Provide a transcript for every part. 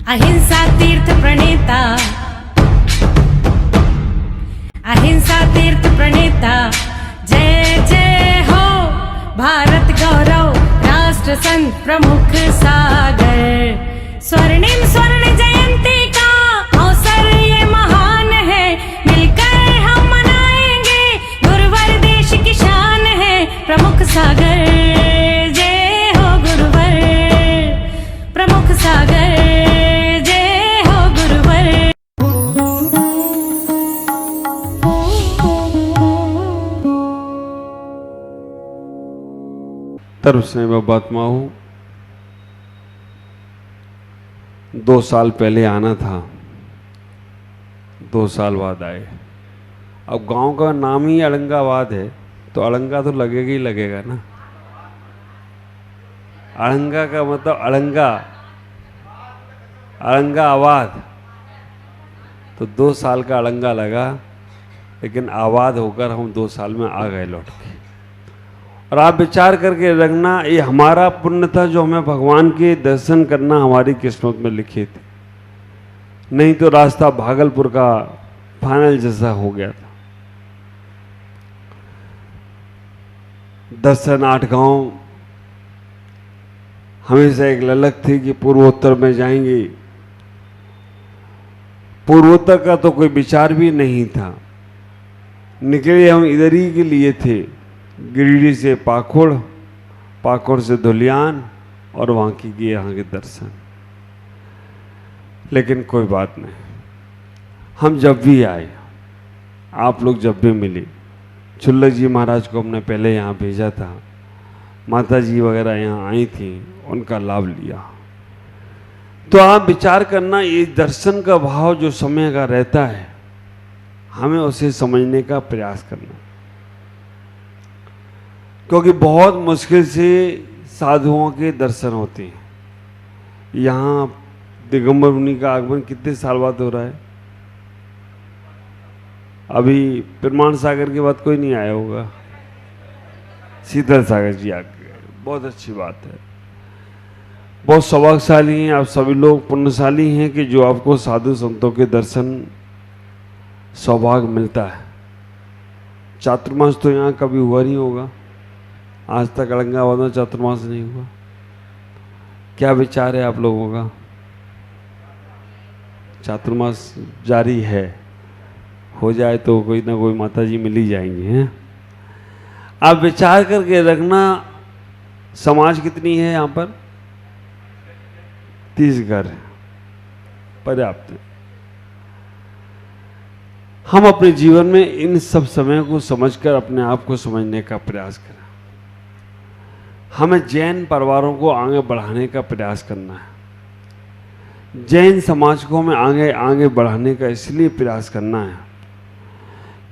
अहिंसा तीर्थ प्रणेता, अहिंसा तीर्थ प्रणेता, जय जय हो भारत गौरव राष्ट्र संत प्रमुख सागर। स्वर्णिम स्वर्ण जयंती का अवसर ये महान है, मिलकर हम मनाएंगे गुरुवर देश की शान है प्रमुख सागर। जय हो गुरुवर प्रमुख सागर, जय हो गुरुवर। तरफ से मैं बातमा हूँ। 2 साल पहले आना था, 2 साल बाद आए। अब गांव का नाम ही अड़ंगाबाद है तो अड़ंगा तो लगेगा ही लगेगा ना। अड़ंगा का मतलब अड़ंगा, अड़ंगाबाद। तो 2 साल का अड़ंगा लगा, लेकिन आबाद होकर हम 2 साल में आ गए लौट के। और आप विचार करके रखना, ये हमारा पुण्य था जो हमें भगवान के दर्शन करना हमारी किस्मत में लिखे थे, नहीं तो रास्ता भागलपुर का फाइनल जैसा हो गया था। दर्शन 8 गांव, हमेशा एक ललक थी कि पूर्वोत्तर में जाएंगे। पूर्वोत्तर का तो कोई विचार भी नहीं था, निकले हम इधर ही के लिए थे। गिरिडीह से पाखुड़, पाखुड़ से धुलियान और वहाँ की किए यहाँ के दर्शन। लेकिन कोई बात नहीं, हम जब भी आए, आप लोग जब भी मिले, चुल्लक जी महाराज को हमने पहले यहाँ भेजा था, माता जी वगैरह यहाँ आई थी, उनका लाभ लिया। तो आप विचार करना, ये दर्शन का भाव जो समय का रहता है, हमें उसे समझने का प्रयास करना। क्योंकि बहुत मुश्किल से साधुओं के दर्शन होते हैं। यहाँ दिगंबर मुनि का आगमन कितने साल बाद हो रहा है? अभी प्रमाण सागर के बाद कोई नहीं आया होगा। शीतल सागर जी आ गए, बहुत अच्छी बात है। बहुत सौभाग्यशाली हैं आप सभी लोग, पुण्यशाली हैं कि जो आपको साधु संतों के दर्शन सौभाग्य मिलता है। चातुर्मास तो यहाँ कभी हुआ नहीं होगा, आज तक अड़ंगाबाद में चातुर्मास नहीं हुआ। क्या विचार है आप लोगों का? चातुर्मास जारी है, हो जाए तो कोई ना कोई माता जी मिल ही जाएंगी हैं। आप विचार करके रखना, समाज कितनी है यहाँ पर? 30 घर, पर्याप्त है। हम अपने जीवन में इन सब समय को समझकर अपने आप को समझने का प्रयास करें। हमें जैन परिवारों को आगे बढ़ाने का प्रयास करना है। जैन समाज को हमें आगे आगे बढ़ाने का इसलिए प्रयास करना है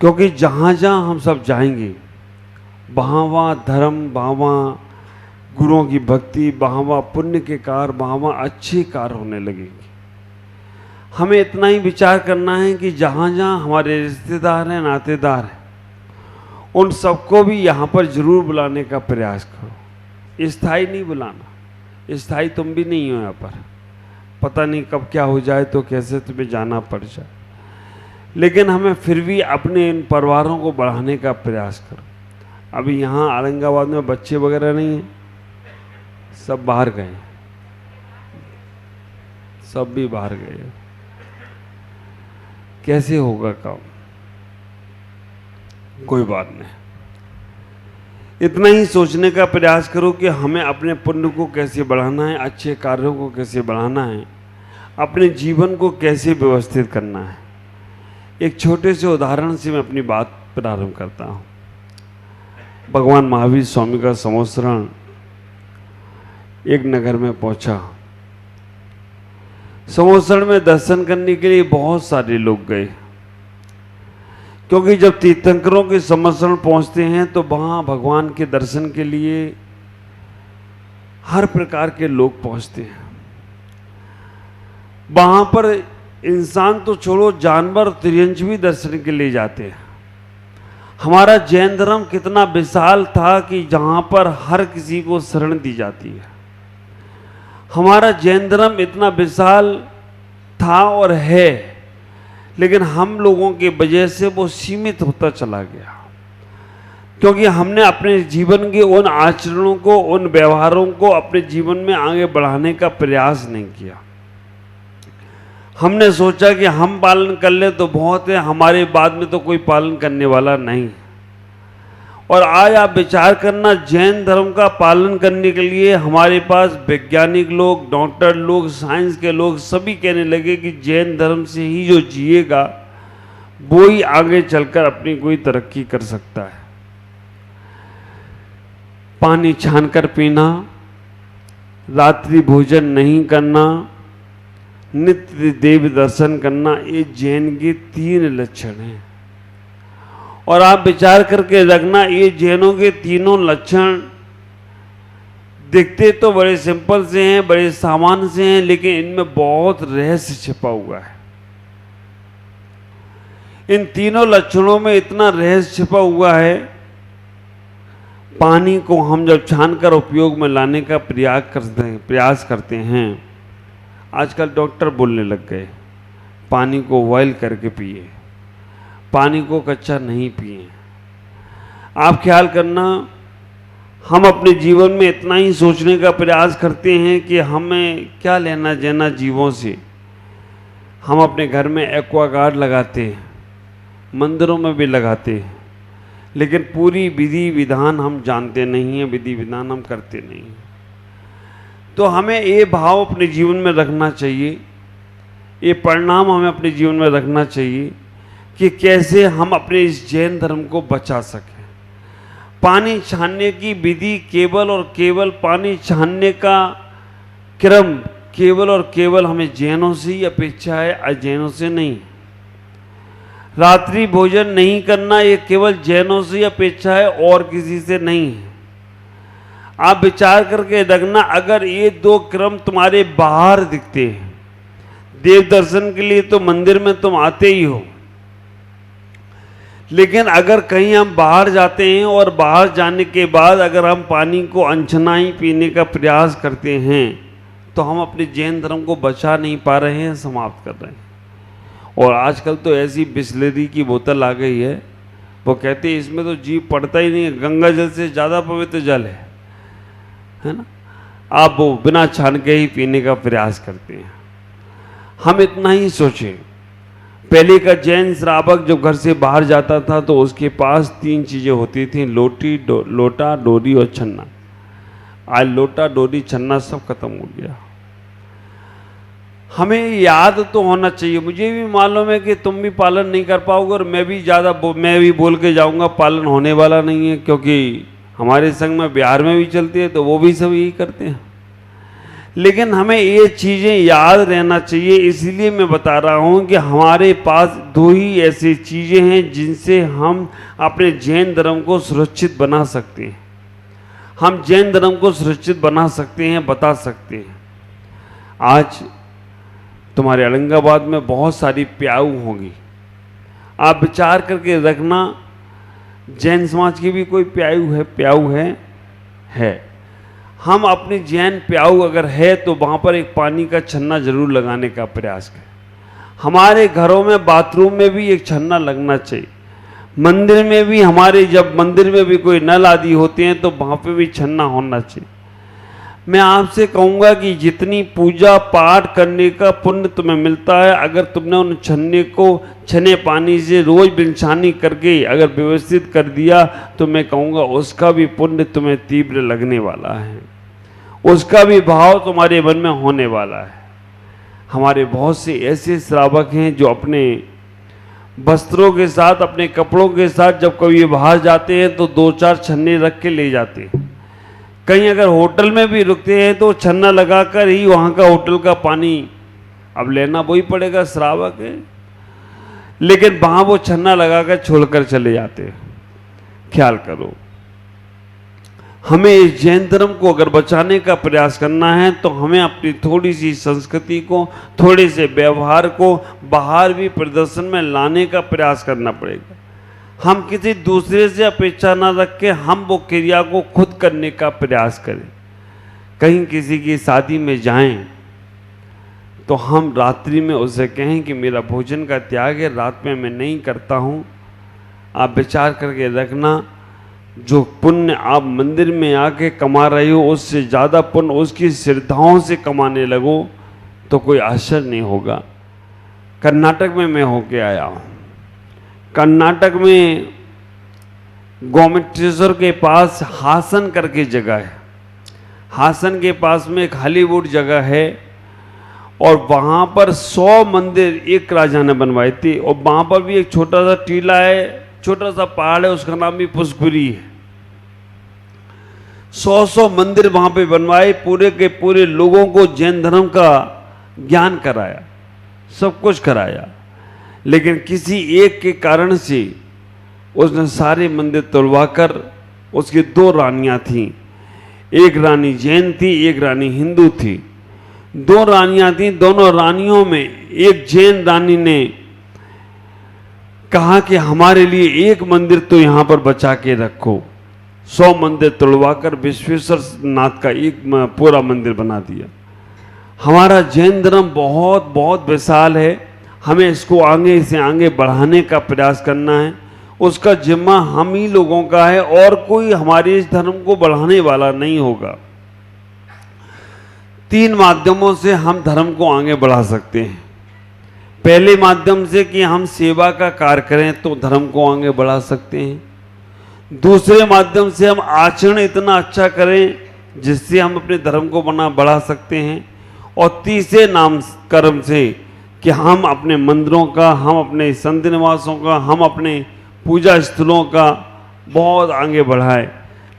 क्योंकि जहाँ जहाँ हम सब जाएंगे, वहाँ वहाँ धर्म, वहाँ वहाँ गुरुओं की भक्ति, वहाँ वहाँ पुण्य के कार्य, वहाँ वहाँ अच्छे कार्य होने लगेंगे। हमें इतना ही विचार करना है कि जहाँ जहाँ हमारे रिश्तेदार हैं, नातेदार हैं, उन सबको भी यहाँ पर जरूर बुलाने का प्रयास करो। स्थायी नहीं बुलाना, स्थायी तुम भी नहीं हो यहाँ पर, पता नहीं कब क्या हो जाए तो कैसे तुम्हें जाना पड़ जाए। लेकिन हमें फिर भी अपने इन परिवारों को बढ़ाने का प्रयास करो। अभी यहाँ औरंगाबाद में बच्चे वगैरह नहीं हैं, सब बाहर गए, सब भी बाहर गए। कैसे होगा काम? कोई बात नहीं, इतना ही सोचने का प्रयास करो कि हमें अपने पुण्य को कैसे बढ़ाना है, अच्छे कार्यों को कैसे बढ़ाना है, अपने जीवन को कैसे व्यवस्थित करना है। एक छोटे से उदाहरण से मैं अपनी बात प्रारंभ करता हूँ। भगवान महावीर स्वामी का संवत्सरण एक नगर में पहुंचा। संवत्सरण में दर्शन करने के लिए बहुत सारे लोग गए, क्योंकि जब तीर्थंकरों के संवत्सरण पहुंचते हैं तो वहाँ भगवान के दर्शन के लिए हर प्रकार के लोग पहुंचते हैं। वहाँ पर इंसान तो छोड़ो, जानवर तिर्यंच भी दर्शन के लिए जाते हैं। हमारा जैन धर्म कितना विशाल था कि जहाँ पर हर किसी को शरण दी जाती है। हमारा जैन धर्म इतना विशाल था और है, लेकिन हम लोगों की वजह से वो सीमित होता चला गया, क्योंकि हमने अपने जीवन के उन आचरणों को, उन व्यवहारों को अपने जीवन में आगे बढ़ाने का प्रयास नहीं किया। हमने सोचा कि हम पालन कर ले तो बहुत है, हमारे बाद में तो कोई पालन करने वाला नहीं। और आज आप विचार करना, जैन धर्म का पालन करने के लिए हमारे पास वैज्ञानिक लोग, डॉक्टर लोग, साइंस के लोग सभी कहने लगे कि जैन धर्म से ही जो जिएगा वो ही आगे चलकर अपनी कोई तरक्की कर सकता है। पानी छानकर पीना, रात्रि भोजन नहीं करना, नित्य देव दर्शन करना, ये जैन के 3 लक्षण हैं। और आप विचार करके रखना, ये जैनों के तीनों लक्षण दिखते तो बड़े सिंपल से हैं, बड़े सामान्य से हैं, लेकिन इनमें बहुत रहस्य छिपा हुआ है। इन तीनों लक्षणों में इतना रहस्य छिपा हुआ है। पानी को हम जब छानकर उपयोग में लाने का प्रयास करते हैं, आजकल डॉक्टर बोलने लग गए पानी को बॉयल करके पिए, पानी को कच्चा नहीं पिए। आप ख्याल करना, हम अपने जीवन में इतना ही सोचने का प्रयास करते हैं कि हमें क्या लेना देना जीवों से। हम अपने घर में एक्वागार्ड लगाते हैं, मंदिरों में भी लगाते हैं, लेकिन पूरी विधि विधान हम जानते नहीं हैं, विधि विधान हम करते नहीं हैं। तो हमें ये भाव अपने जीवन में रखना चाहिए, ये परिणाम हमें अपने जीवन में रखना चाहिए कि कैसे हम अपने इस जैन धर्म को बचा सकें। पानी छानने की विधि केवल और केवल, पानी छानने का क्रम केवल और केवल हमें जैनों से ही अपेक्षा है, अजैनों से नहीं। रात्रि भोजन नहीं करना ये केवल जैनों से ही अपेक्षा है और किसी से नहीं है। आप विचार करके रखना, अगर ये 2 क्रम तुम्हारे बाहर दिखते हैं, देव दर्शन के लिए तो मंदिर में तुम आते ही हो, लेकिन अगर कहीं हम बाहर जाते हैं और बाहर जाने के बाद अगर हम पानी को अनछना ही पीने का प्रयास करते हैं, तो हम अपने जैन धर्म को बचा नहीं पा रहे हैं, समाप्त कर रहे हैं। और आजकल तो ऐसी बिस्लरी की बोतल आ गई है, वो कहते हैं इसमें तो जीव पड़ता ही नहीं है, गंगा जल से ज़्यादा पवित्र जल है ना। आप वो बिना छान के ही पीने का प्रयास करते हैं। हम इतना ही सोचें, पहले का जैन श्रावक जब घर से बाहर जाता था तो उसके पास 3 चीज़ें होती थी, लोटा, डोरी और छन्ना। आज लोटा, डोरी, छन्ना सब खत्म हो गया। हमें याद तो होना चाहिए। मुझे भी मालूम है कि तुम भी पालन नहीं कर पाओगे और मैं भी बोल के जाऊंगा, पालन होने वाला नहीं है, क्योंकि हमारे संग में बिहार में भी चलती है तो वो भी सब यही करते हैं। लेकिन हमें ये चीज़ें याद रहना चाहिए, इसलिए मैं बता रहा हूँ कि हमारे पास 2 ही ऐसी चीज़ें हैं जिनसे हम अपने जैन धर्म को सुरक्षित बना सकते हैं। हम जैन धर्म को सुरक्षित बना सकते हैं, बता सकते हैं। आज तुम्हारे औरंगाबाद में बहुत सारी प्याऊ होंगी। आप विचार करके रखना, जैन समाज की भी कोई प्याऊ है। हम अपनी जैन प्याऊ अगर है तो वहाँ पर एक पानी का छन्ना जरूर लगाने का प्रयास करें। हमारे घरों में, बाथरूम में भी एक छन्ना लगना चाहिए। मंदिर में भी, जब मंदिर में भी कोई नल आदि होते हैं तो वहाँ पे भी छन्ना होना चाहिए। मैं आपसे कहूँगा कि जितनी पूजा पाठ करने का पुण्य तुम्हें मिलता है, अगर तुमने उन छन्ने को छने पानी से रोज बिनछानी करके अगर व्यवस्थित कर दिया तो मैं कहूँगा उसका भी पुण्य तुम्हें तीव्र लगने वाला है, उसका भी भाव तुम्हारे मन में होने वाला है। हमारे बहुत से ऐसे श्रावक हैं जो अपने वस्त्रों के साथ, अपने कपड़ों के साथ जब कभी बाहर जाते हैं तो 2-4 छन्ने रख के ले जाते हैं। कहीं अगर होटल में भी रुकते हैं तो छन्ना लगाकर ही वहाँ का होटल का पानी अब लेना वही पड़ेगा, श्रावक है, लेकिन वहाँ वो छन्ना लगाकर छोड़कर चले जाते हैं। ख्याल करो, हमें इस जैन धर्म को अगर बचाने का प्रयास करना है तो हमें अपनी थोड़ी सी संस्कृति को, थोड़े से व्यवहार को बाहर भी प्रदर्शन में लाने का प्रयास करना पड़ेगा। हम किसी दूसरे से अपेक्षा ना रख के हम वो क्रिया को खुद करने का प्रयास करें। कहीं किसी की शादी में जाएं तो हम रात्रि में उसे कहें कि मेरा भोजन का त्याग है, रात में मैं नहीं करता हूँ। आप विचार करके रखना, जो पुण्य आप मंदिर में आके कमा रहे हो उससे ज़्यादा पुण्य उसकी श्रद्धाओं से कमाने लगो तो कोई आश्चर्य नहीं होगा। कर्नाटक में मैं होके आया हूँ। कर्नाटक में गोमटेश्वर के पास हासन करके जगह है। हासन के पास में एक हॉलीवुड जगह है और वहाँ पर 100 मंदिर एक राजा ने बनवाए थे। और वहाँ पर भी एक छोटा सा टीला है, छोटा सा पहाड़ है, उसका नाम भी पुष्करी है। 100 मंदिर वहाँ पे बनवाए, पूरे के पूरे लोगों को जैन धर्म का ज्ञान कराया, सब कुछ कराया। लेकिन किसी एक के कारण से उसने सारे मंदिर तोड़वाकर, उसकी 2 रानियां थीं, एक रानी जैन थी, एक रानी हिंदू थी। 2 रानियां थीं, दोनों रानियों में एक जैन रानी ने कहा कि हमारे लिए एक मंदिर तो यहाँ पर बचा के रखो। 100 मंदिर तोड़वाकर विश्वेश्वर नाथ का एक पूरा मंदिर बना दिया। हमारा जैन धर्म बहुत बहुत विशाल है, हमें इसको आगे से आगे बढ़ाने का प्रयास करना है। उसका जिम्मा हम ही लोगों का है और कोई हमारे इस धर्म को बढ़ाने वाला नहीं होगा। 3 माध्यमों से हम धर्म को आगे बढ़ा सकते हैं। पहले माध्यम से कि हम सेवा का कार्य करें तो धर्म को आगे बढ़ा सकते हैं। दूसरे माध्यम से हम आचरण इतना अच्छा करें जिससे हम अपने धर्म को बढ़ा सकते हैं। और तीसरे नाम कर्म से कि हम अपने मंदिरों का, हम अपने संत निवासों का, हम अपने पूजा स्थलों का बहुत आगे बढ़ाएं।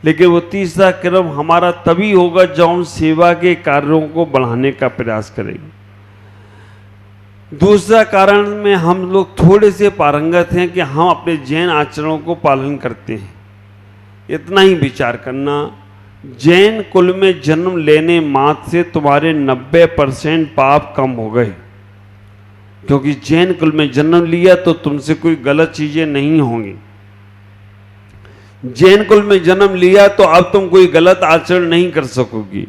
लेकिन वो तीसरा कर्म हमारा तभी होगा जब हम सेवा के कार्यों को बढ़ाने का प्रयास करेंगे। दूसरा कारण में हम लोग थोड़े से पारंगत हैं कि हम अपने जैन आचरणों को पालन करते हैं। इतना ही विचार करना, जैन कुल में जन्म लेने मात्र से तुम्हारे 90% पाप कम हो गए। क्योंकि जैन कुल में जन्म लिया तो तुमसे कोई गलत चीजें नहीं होंगी। जैन कुल में जन्म लिया तो अब तुम कोई गलत आचरण नहीं कर सकोगी,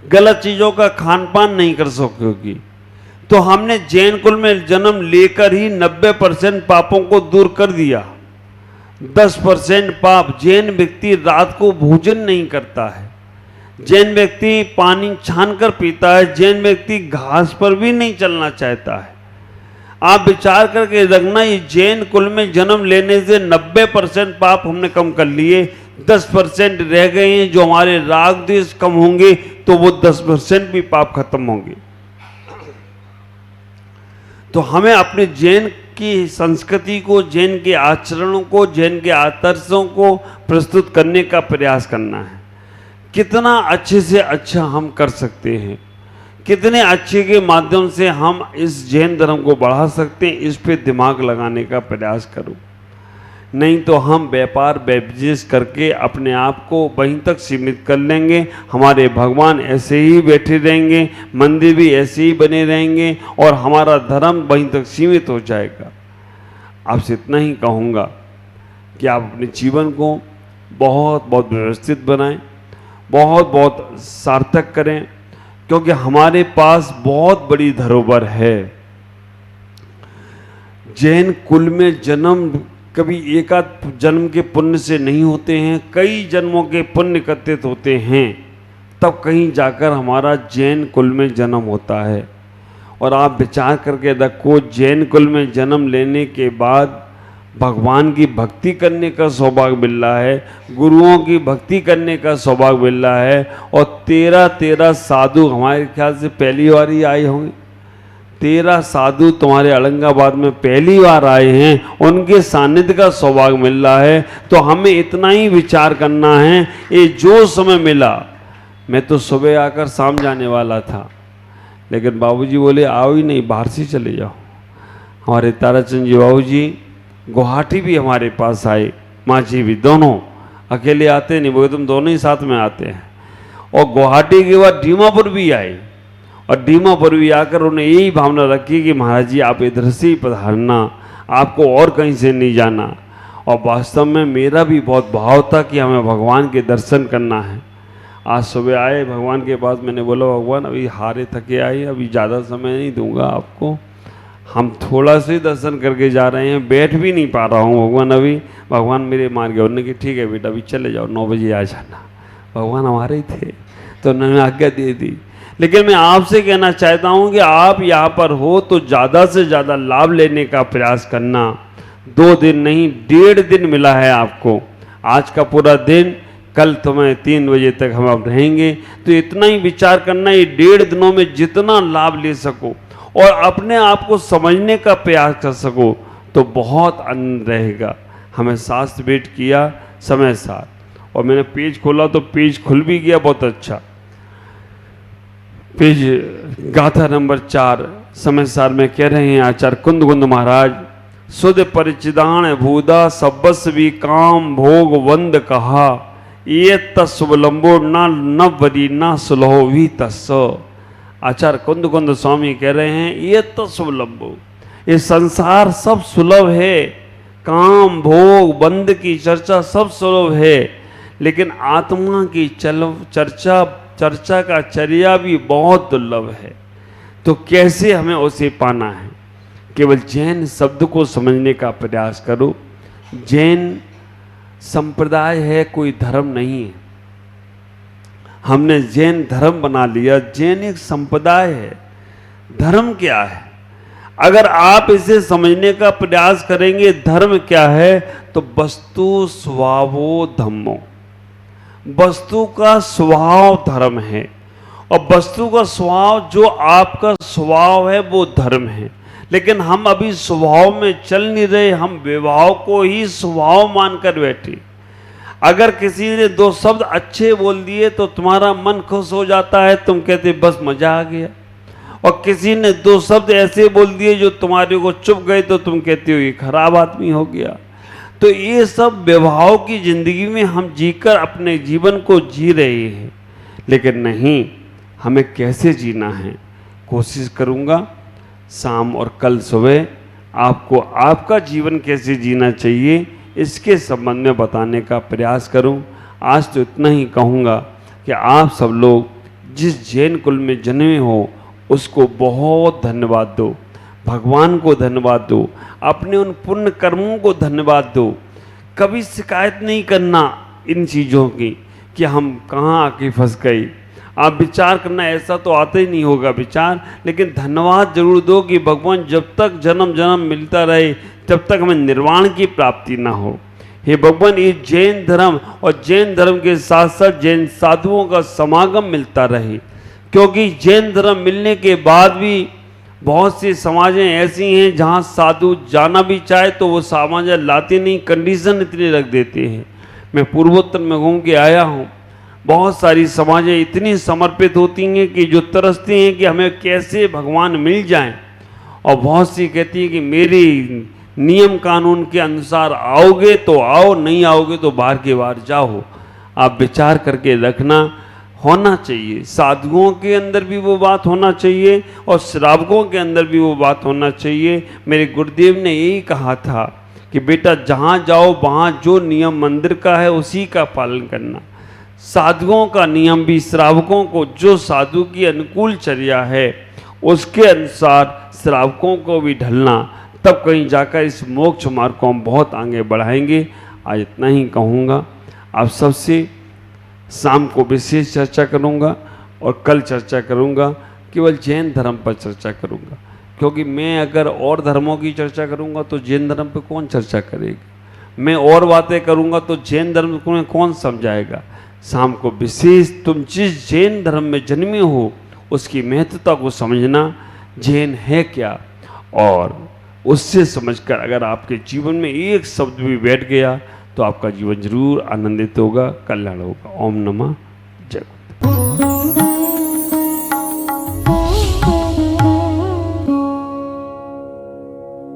गलत चीजों का खान पान नहीं कर सकोगी। तो हमने जैन कुल में जन्म लेकर ही 90% पापों को दूर कर दिया। 10% पाप, जैन व्यक्ति रात को भोजन नहीं करता है, जैन व्यक्ति पानी छानकर पीता है, जैन व्यक्ति घास पर भी नहीं चलना चाहता है। आप विचार करके रखना, ये जैन कुल में जन्म लेने से 90% पाप हमने कम कर लिए। 10% रह गए हैं, जो हमारे राग द्वेष कम होंगे तो वो 10% भी पाप खत्म होंगे। तो हमें अपने जैन की संस्कृति को, जैन के आचरणों को, जैन के आदर्शों को प्रस्तुत करने का प्रयास करना है। कितना अच्छे से अच्छा हम कर सकते हैं, कितने अच्छे के माध्यम से हम इस जैन धर्म को बढ़ा सकते हैं, इस पे दिमाग लगाने का प्रयास करो। नहीं तो हम व्यापार बिजनेस करके अपने आप को वहीं तक सीमित कर लेंगे। हमारे भगवान ऐसे ही बैठे रहेंगे, मंदिर भी ऐसे ही बने रहेंगे और हमारा धर्म वहीं तक सीमित हो जाएगा। आपसे इतना ही कहूँगा कि आप अपने जीवन को बहुत बहुत व्यवस्थित बनाएं, बहुत बहुत सार्थक करें, क्योंकि हमारे पास बहुत बड़ी धरोहर है। जैन कुल में जन्म कभी एकाध जन्म के पुण्य से नहीं होते हैं, कई जन्मों के पुण्य एकत्रित होते हैं, तब कहीं जाकर हमारा जैन कुल में जन्म होता है। और आप विचार करके रखो, जैन कुल में जन्म लेने के बाद भगवान की भक्ति करने का सौभाग्य मिल रहा है, गुरुओं की भक्ति करने का सौभाग्य मिल रहा है। और 13 साधु हमारे ख्याल से पहली बार ही आए होंगे। 13 साधु तुम्हारे औरंगाबाद में पहली बार आए हैं, उनके सानिध्य का सौभाग्य मिल रहा है। तो हमें इतना ही विचार करना है, ये जो समय मिला, मैं तो सुबह आकर शाम जाने वाला था, लेकिन बाबूजी बोले आओ ही नहीं, बाहर से चले जाओ। हमारे ताराचंद जी बाबूजी गुवाहाटी भी हमारे पास आए, माँ जी भी, दोनों अकेले आते नहीं, वो तुम दोनों ही साथ में आते हैं। और गुवाहाटी के बाद दीमापुर भी आए, और दीमापुर भी आकर उन्हें यही भावना रखी कि महाराज जी आप इधर से ही पधारना, आपको और कहीं से नहीं जाना। और वास्तव में मेरा भी बहुत भाव था कि हमें भगवान के दर्शन करना है। आज सुबह आए भगवान के पास, मैंने बोला भगवान अभी हारे थके आए, अभी ज़्यादा समय नहीं दूंगा आपको, हम थोड़ा से दर्शन करके जा रहे हैं, बैठ भी नहीं पा रहा हूँ भगवान अभी। भगवान मेरे मार गए, उन्होंने कि ठीक है बेटा अभी चले जाओ, 9 बजे आ जाना। भगवान हमारे ही थे तो उन्होंने आज्ञा दे दी। लेकिन मैं आपसे कहना चाहता हूँ कि आप यहाँ पर हो तो ज़्यादा से ज़्यादा लाभ लेने का प्रयास करना। 2 दिन नहीं 1.5 दिन मिला है आपको, आज का पूरा दिन, कल तुम्हें 3 बजे तक हम अब रहेंगे, तो इतना ही विचार करना, ये 1.5 दिनों में जितना लाभ ले सको और अपने आप को समझने का प्रयास कर सको तो बहुत आनंद रहेगा। हमें शास्त्र भेंट किया समय साथ, और मैंने पेज खोला तो पेज खुल भी गया, बहुत अच्छा। पेज गाथा नंबर 4 समय सार में कह रहे हैं आचार्य कुंद महाराज, सुध परिचिदान भूदा सब्बस्वी काम भोग वंद कहा, ये तस्वलंबो न वरी न सुलहो भी तस्। आचार्य कुंद स्वामी कह रहे हैं ये तस्वलंबो, ये संसार सब सुलभ है, काम भोग बंद की चर्चा सब सुलभ है, लेकिन आत्मा की चर्चा का चर्या भी बहुत दुर्लभ है। तो कैसे हमें उसे पाना है? केवल जैन शब्द को समझने का प्रयास करो। जैन संप्रदाय है, कोई धर्म नहीं है। हमने जैन धर्म बना लिया, जैन एक संप्रदाय है। धर्म क्या है? अगर आप इसे समझने का प्रयास करेंगे धर्म क्या है, तो वस्तु स्वभावो धम्मो, वस्तु का स्वभाव धर्म है, और वस्तु का स्वभाव जो आपका स्वभाव है वो धर्म है। लेकिन हम अभी स्वभाव में चल नहीं रहे, हम विभाव को ही स्वभाव मानकर बैठे। अगर किसी ने 2 शब्द अच्छे बोल दिए तो तुम्हारा मन खुश हो जाता है, तुम कहते बस मजा आ गया, और किसी ने 2 शब्द ऐसे बोल दिए जो तुम्हारे को चुप गए तो तुम कहते हो ये खराब आदमी हो गया। तो ये सब विभाव की जिंदगी में हम जीकर अपने जीवन को जी रहे हैं। लेकिन नहीं, हमें कैसे जीना है, कोशिश करूँगा शाम और कल सुबह आपको आपका जीवन कैसे जीना चाहिए इसके संबंध में बताने का प्रयास करूं। आज तो इतना ही कहूँगा कि आप सब लोग जिस जैन कुल में जन्मे हो उसको बहुत धन्यवाद दो, भगवान को धन्यवाद दो, अपने उन पुण्य कर्मों को धन्यवाद दो। कभी शिकायत नहीं करना इन चीज़ों की कि हम कहाँ आके फंस गए। आप विचार करना, ऐसा तो आता ही नहीं होगा विचार, लेकिन धन्यवाद जरूर दो कि भगवान जब तक जन्म जन्म मिलता रहे तब तक हमें निर्वाण की प्राप्ति ना हो। हे भगवान, ये जैन धर्म और जैन धर्म के साथ साथ जैन साधुओं का समागम मिलता रहे, क्योंकि जैन धर्म मिलने के बाद भी बहुत सी समाजें ऐसी हैं जहाँ साधु जाना भी चाहे तो वो समाज लाते नहीं, कंडीशन इतनी रख देते हैं। मैं पूर्वोत्तर में घूम के आया हूँ, बहुत सारी समाजें इतनी समर्पित होती हैं कि जो तरसती हैं कि हमें कैसे भगवान मिल जाएं, और बहुत सी कहती हैं कि मेरी नियम कानून के अनुसार आओगे तो आओ, नहीं आओगे तो बाहर के बाहर जाओ। आप विचार करके रखना, होना चाहिए। साधुओं के अंदर भी वो बात होना चाहिए और श्रावकों के अंदर भी वो बात होना चाहिए। मेरे गुरुदेव ने यही कहा था कि बेटा जहाँ जाओ वहाँ जो नियम मंदिर का है उसी का पालन करना। साधुओं का नियम भी श्रावकों को, जो साधु की अनुकूल चर्या है उसके अनुसार श्रावकों को भी ढलना, तब कहीं जाकर इस मोक्ष मार्ग को हम बहुत आगे बढ़ाएंगे। आज इतना ही कहूँगा। आप सबसे शाम को विशेष चर्चा करूँगा और कल चर्चा करूँगा, केवल जैन धर्म पर चर्चा करूँगा, क्योंकि मैं अगर और धर्मों की चर्चा करूँगा तो जैन धर्म पर कौन चर्चा करेगा। मैं और बातें करूँगा तो जैन धर्म को कौन समझाएगा। शाम को विशेष तुम जिस जैन धर्म में जन्मे हो उसकी महत्वता को समझना, जैन है क्या, और उससे समझकर अगर आपके जीवन में एक शब्द भी बैठ गया तो आपका जीवन जरूर आनंदित होगा, कल्याण होगा। ओम नमः